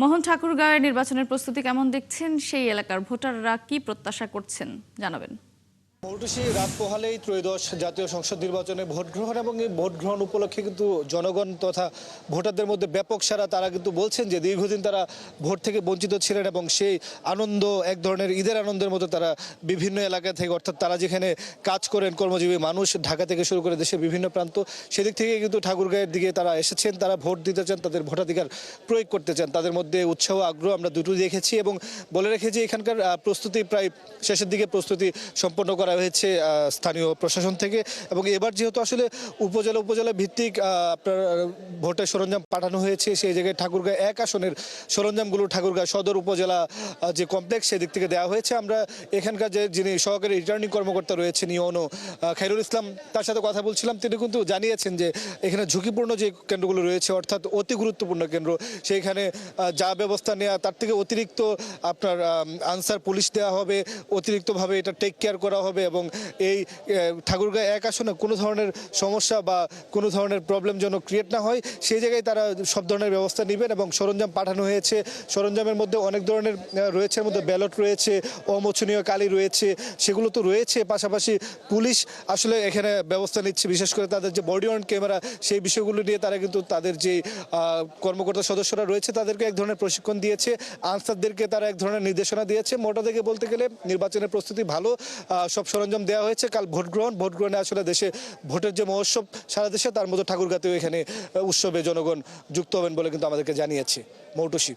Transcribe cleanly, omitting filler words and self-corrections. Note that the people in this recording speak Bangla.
মোহন ঠাকুরগাঁওয়ের নির্বাচনের প্রস্তুতি কেমন দেখছেন, সেই এলাকার ভোটাররা কি প্রত্যাশা করছেন জানাবেন। মৌটুসী রাত পোহালেই ত্রয়োদশ জাতীয় সংসদ নির্বাচনে ভোট গ্রহণ এবং এই ভোট গ্রহণ উপলক্ষে কিন্তু জনগণ তথা ভোটারদের মধ্যে ব্যাপক সাড়া। তারা কিন্তু বলছেন যে দীর্ঘদিন তারা ভোট থেকে বঞ্চিত ছিলেন এবং সেই আনন্দ এক ধরনের ঈদের আনন্দের মতো তারা বিভিন্ন এলাকা থেকে, অর্থাৎ তারা যেখানে কাজ করেন কর্মজীবী মানুষ, ঢাকা থেকে শুরু করে দেশের বিভিন্ন প্রান্ত, সেদিক থেকে কিন্তু ঠাকুরগাঁয়ের দিকে তারা এসেছেন। তারা ভোট দিতে চান, তাদের ভোটাধিকার প্রয়োগ করতে চান। তাদের মধ্যে উৎসাহ আগ্রহ আমরা দুটো দেখেছি এবং বলে রেখেছি এখানকার প্রস্তুতি প্রায় শেষের দিকে প্রস্তুতি সম্পন্ন করা হয়েছে স্থানীয় প্রশাসন থেকে। এবং এবার যেহেতু আসলে উপজেলা ভিত্তিক আপনার ভোটের সরঞ্জাম পাঠানো হয়েছে, সেই জায়গায় ঠাকুরগাঁও 1 আসনের সরঞ্জামগুলো ঠাকুরগাঁও সদর উপজেলা যে কমপ্লেক্স সেদিক থেকে দেওয়া হয়েছে। আমরা এখানকার যে যিনি সহকারী রিটার্নিং কর্মকর্তা রয়েছেন ইউনো খায়রুল ইসলাম, তার সাথে কথা বলছিলাম। তিনি কিন্তু জানিয়েছেন যে এখানে ঝুঁকিপূর্ণ যে কেন্দ্রগুলো রয়েছে, অর্থাৎ অতি গুরুত্বপূর্ণ কেন্দ্র, সেইখানে যা ব্যবস্থা নেওয়া তার থেকে অতিরিক্ত আপনার আনসার পুলিশ দেওয়া হবে, অতিরিক্তভাবে এটা টেক কেয়ার করা হবে এবং এই ঠাকুরগাঁও 1 আসনে কোনো ধরনের সমস্যা বা কোনো ধরনের প্রবলেম যেন ক্রিয়েট না হয়, সেই জায়গায় তারা সব ধরনের ব্যবস্থা নেবেন। এবং সরঞ্জাম পাঠানো হয়েছে, সরঞ্জামের মধ্যে অনেক ধরনের রয়েছে, এর মধ্যে ব্যালট রয়েছে, অমোচনীয় কালি রয়েছে, সেগুলো তো রয়েছে। পাশাপাশি পুলিশ আসলে এখানে ব্যবস্থা নিচ্ছে, বিশেষ করে তাদের যে বডি অন ক্যামেরা, সেই বিষয়গুলো নিয়ে তারা কিন্তু তাদের যে কর্মকর্তা সদস্যরা রয়েছে তাদেরকে এক ধরনের প্রশিক্ষণ দিয়েছে, আনসারদেরকে তারা এক ধরনের নির্দেশনা দিয়েছে। মোটা থেকে বলতে গেলে নির্বাচনের প্রস্তুতি ভালো, সব সরঞ্জাম দেওয়া হয়েছে। কাল ভোট গ্রহণে আসলে দেশে ভোটের যে মহোৎসব সারা দেশে, তার মধ্যে ঠাকুরগাঁওতেও এখানে উৎসবে জনগণ যুক্ত হবেন বলে কিন্তু আমাদেরকে জানিয়েছে মৌটুসী।